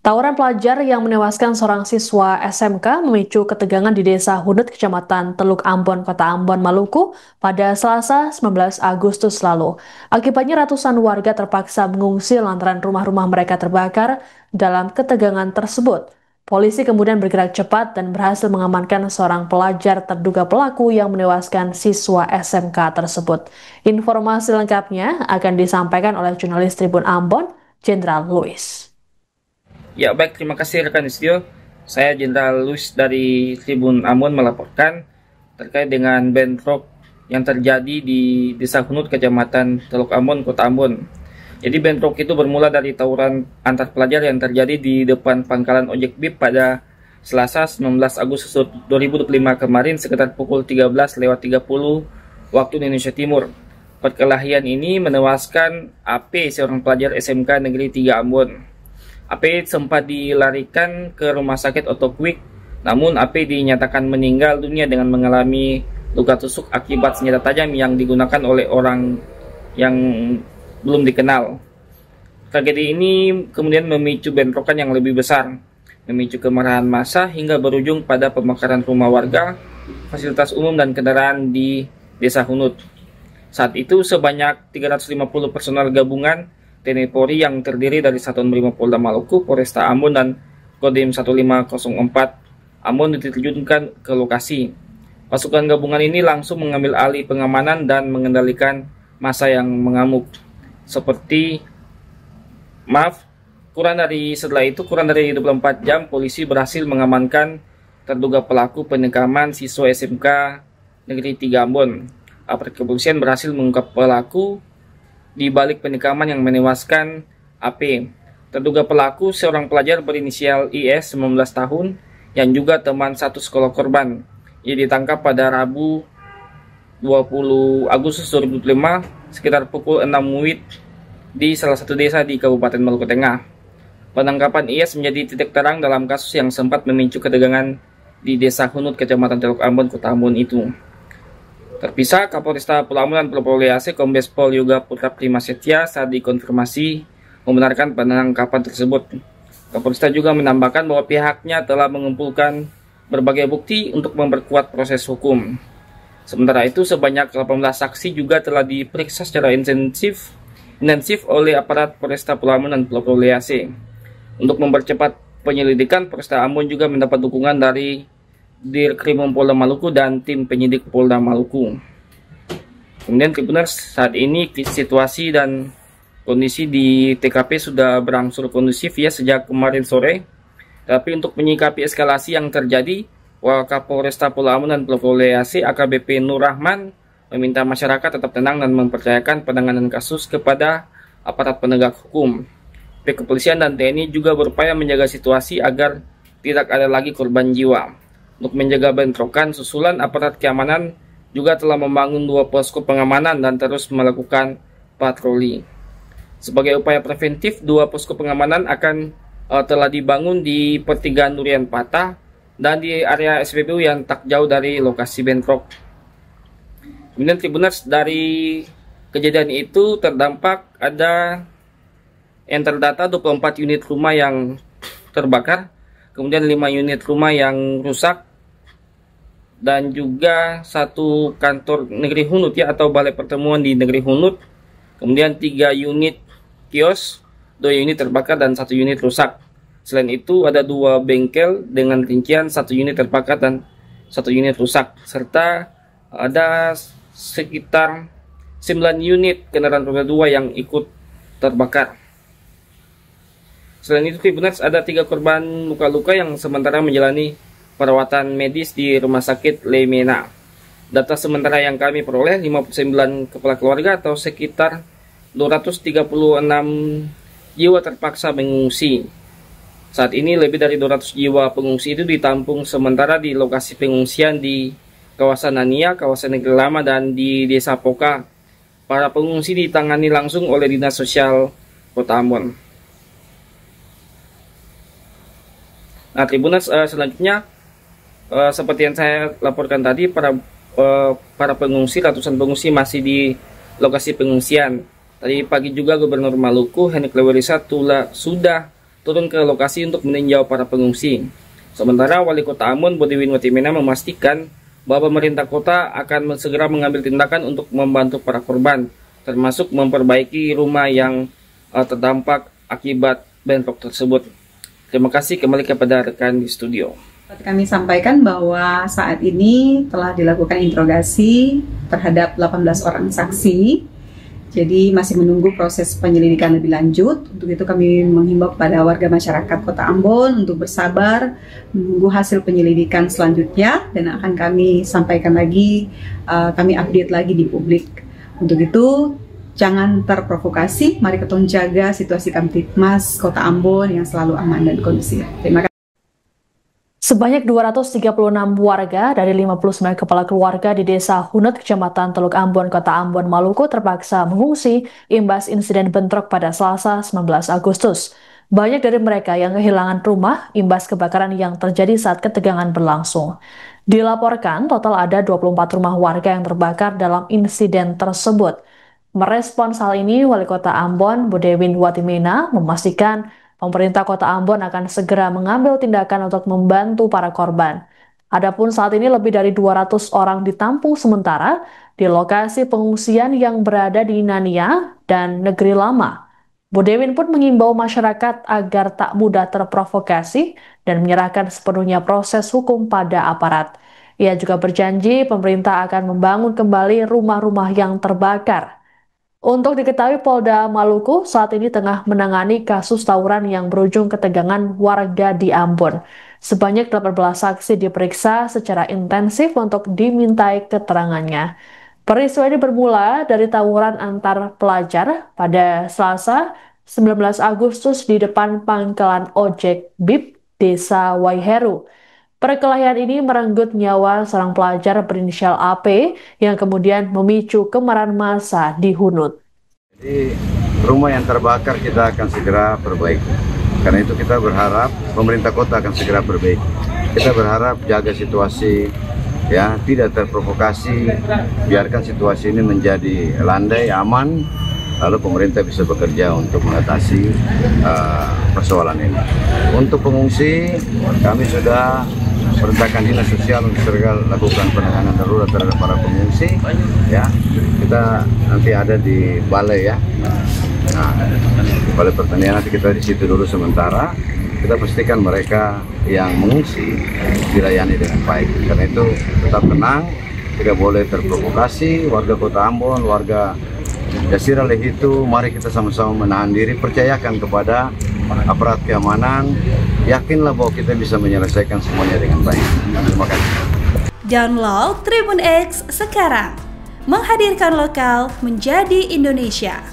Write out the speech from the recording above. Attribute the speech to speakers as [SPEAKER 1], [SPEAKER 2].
[SPEAKER 1] Tawuran pelajar yang menewaskan seorang siswa SMK memicu ketegangan di Desa Hunut, Kecamatan Teluk Ambon, Kota Ambon, Maluku pada Selasa 19 Agustus lalu. Akibatnya ratusan warga terpaksa mengungsi lantaran rumah-rumah mereka terbakar dalam ketegangan tersebut. Polisi kemudian bergerak cepat dan berhasil mengamankan seorang pelajar terduga pelaku yang menewaskan siswa SMK tersebut. Informasi lengkapnya akan disampaikan oleh jurnalis Tribun Ambon, Jenderal Louis.
[SPEAKER 2] Ya baik, terima kasih rekan Istio. Saya Jenderal Luis dari Tribun Ambon melaporkan terkait dengan bentrok yang terjadi di Desa Hunut, Kecamatan Teluk Ambon, Kota Ambon. Jadi bentrok itu bermula dari tawuran antar pelajar yang terjadi di depan pangkalan ojek BIP pada Selasa 19 Agustus 2025 kemarin sekitar pukul 13.30 waktu Indonesia Timur. Perkelahian ini menewaskan AP, seorang pelajar SMK Negeri 3 Ambon. AP sempat dilarikan ke rumah sakit Otokwik, namun AP dinyatakan meninggal dunia dengan mengalami luka tusuk akibat senjata tajam yang digunakan oleh orang yang belum dikenal. Tragedi ini kemudian memicu bentrokan yang lebih besar, memicu kemarahan massa hingga berujung pada pembakaran rumah warga, fasilitas umum dan kendaraan di Desa Hunut. Saat itu sebanyak 350 personel gabungan TNI Polri yang terdiri dari Satuan Brimopolda Maluku, Polresta Ambon, dan Kodim 1504 Ambon diterjunkan ke lokasi. Pasukan gabungan ini langsung mengambil alih pengamanan dan mengendalikan massa yang mengamuk. Kurang dari 24 jam, polisi berhasil mengamankan terduga pelaku penikaman siswa SMK Negeri 3 Ambon. Aparat kepolisian berhasil mengungkap pelaku di balik penikaman yang menewaskan AP. Terduga pelaku seorang pelajar berinisial IS 19 tahun yang juga teman satu sekolah korban. Ia ditangkap pada Rabu 20 Agustus 2005 sekitar pukul 6 WIB di salah satu desa di Kabupaten Maluku Tengah. Penangkapan IS menjadi titik terang dalam kasus yang sempat memicu ketegangan di Desa Hunut, Kecamatan Teluk Ambon, Kota Ambon itu. Terpisah, Kapolresta Pulau Ambon dan Pulau Lease Kombes Pol Yoga Putra Prima Setia saat dikonfirmasi membenarkan penangkapan tersebut. Kapolresta juga menambahkan bahwa pihaknya telah mengumpulkan berbagai bukti untuk memperkuat proses hukum. Sementara itu, sebanyak 18 saksi juga telah diperiksa secara intensif oleh aparat Polresta Pulau Ambon dan Pulau Lease. Untuk mempercepat penyelidikan, Polresta Ambon juga mendapat dukungan dari Dirkrimum Polda Maluku dan tim penyidik Polda Maluku. Kemudian Tribuners, saat ini situasi dan kondisi di TKP sudah berangsur kondusif ya sejak kemarin sore. Tapi untuk menyikapi eskalasi yang terjadi, Wakapolresta Pulau Ambon dan Pulau Lease AKBP Nur Rahman meminta masyarakat tetap tenang dan mempercayakan penanganan kasus kepada aparat penegak hukum. Pihak kepolisian dan TNI juga berupaya menjaga situasi agar tidak ada lagi korban jiwa. Untuk menjaga bentrokan susulan, aparat keamanan juga telah membangun 2 posko pengamanan dan terus melakukan patroli. Sebagai upaya preventif, 2 posko pengamanan telah dibangun di pertigaan Durian Patah dan di area SPBU yang tak jauh dari lokasi bentrok. Kemudian Tribuners, dari kejadian itu terdampak ada yang terdata 24 unit rumah yang terbakar, kemudian 5 unit rumah yang rusak, dan juga 1 kantor Negeri Hunut ya atau balai pertemuan di Negeri Hunut. Kemudian 3 unit kios, 2 unit terbakar dan 1 unit rusak. Selain itu ada 2 bengkel dengan rincian 1 unit terbakar dan 1 unit rusak, serta ada sekitar 9 unit kendaraan roda 2 yang ikut terbakar. Selain itu, Tribuners, ada 3 korban luka-luka yang sementara menjalani perawatan medis di Rumah Sakit Lemena. Data sementara yang kami peroleh, 59 kepala keluarga atau sekitar 236 jiwa terpaksa mengungsi. Saat ini lebih dari 200 jiwa pengungsi itu ditampung sementara di lokasi pengungsian di kawasan Nania, kawasan Negeri Lama, dan di Desa Poka. Para pengungsi ditangani langsung oleh Dinas Sosial Kota Ambon. Nah, Tribuners, selanjutnya seperti yang saya laporkan tadi, para pengungsi, ratusan pengungsi masih di lokasi pengungsian. Tadi pagi juga Gubernur Maluku Hennik Lewerisa sudah turun ke lokasi untuk meninjau para pengungsi. Sementara Wali Kota Ambon Bodewin Watimena memastikan bahwa pemerintah kota akan segera mengambil tindakan untuk membantu para korban, termasuk memperbaiki rumah yang terdampak akibat bentrok tersebut. Terima kasih, kembali kepada rekan di studio.
[SPEAKER 3] Kami sampaikan bahwa saat ini telah dilakukan interogasi terhadap 18 orang saksi. Jadi masih menunggu proses penyelidikan lebih lanjut. Untuk itu kami menghimbau kepada warga masyarakat Kota Ambon untuk bersabar, menunggu hasil penyelidikan selanjutnya, dan akan kami sampaikan lagi, kami update lagi di publik. Untuk itu, jangan terprovokasi, mari kita jaga situasi Kamtibmas Kota Ambon yang selalu aman dan kondusif. Terima kasih.
[SPEAKER 1] Sebanyak 236 warga dari 59 kepala keluarga di Desa Hunut, Kecamatan Teluk Ambon, Kota Ambon, Maluku terpaksa mengungsi imbas insiden bentrok pada Selasa 19 Agustus. Banyak dari mereka yang kehilangan rumah imbas kebakaran yang terjadi saat ketegangan berlangsung. Dilaporkan total ada 24 rumah warga yang terbakar dalam insiden tersebut. Merespons hal ini, Wali Kota Ambon Bodewin Watimena memastikan pemerintah Kota Ambon akan segera mengambil tindakan untuk membantu para korban. Adapun saat ini lebih dari 200 orang ditampung sementara di lokasi pengungsian yang berada di Nania dan Negeri Lama. Bodewin pun mengimbau masyarakat agar tak mudah terprovokasi dan menyerahkan sepenuhnya proses hukum pada aparat. Ia juga berjanji pemerintah akan membangun kembali rumah-rumah yang terbakar. Untuk diketahui, Polda Maluku saat ini tengah menangani kasus tawuran yang berujung ketegangan warga di Ambon. Sebanyak 18 saksi diperiksa secara intensif untuk dimintai keterangannya. Peristiwa ini bermula dari tawuran antar pelajar pada Selasa 19 Agustus di depan pangkalan ojek BIP Desa Waiheru. Perkelahian ini merenggut nyawa seorang pelajar berinisial AP yang kemudian memicu kemarahan massa di Hunut.
[SPEAKER 4] Jadi rumah yang terbakar kita akan segera perbaiki. Karena itu kita berharap pemerintah kota akan segera perbaiki. Kita berharap jaga situasi, ya, tidak terprovokasi, biarkan situasi ini menjadi landai, aman, lalu pemerintah bisa bekerja untuk mengatasi persoalan ini. Untuk pengungsi, kami sudah perintahkan dinas sosial untuk segera lakukan penanganan darurat terhadap para pengungsi, ya. Kita nanti ada di balai, ya. Nah, di balai pertanian nanti kita di situ dulu sementara. Kita pastikan mereka yang mengungsi dilayani dengan baik. Karena itu tetap tenang, tidak boleh terprovokasi. Warga Kota Ambon, warga Jasira Lehitu, mari kita sama-sama menahan diri, percayakan kepada aparat keamanan, yakinlah bahwa kita bisa menyelesaikan semuanya dengan baik. Terima kasih.
[SPEAKER 5] Download Tribun X sekarang, menghadirkan lokal menjadi Indonesia.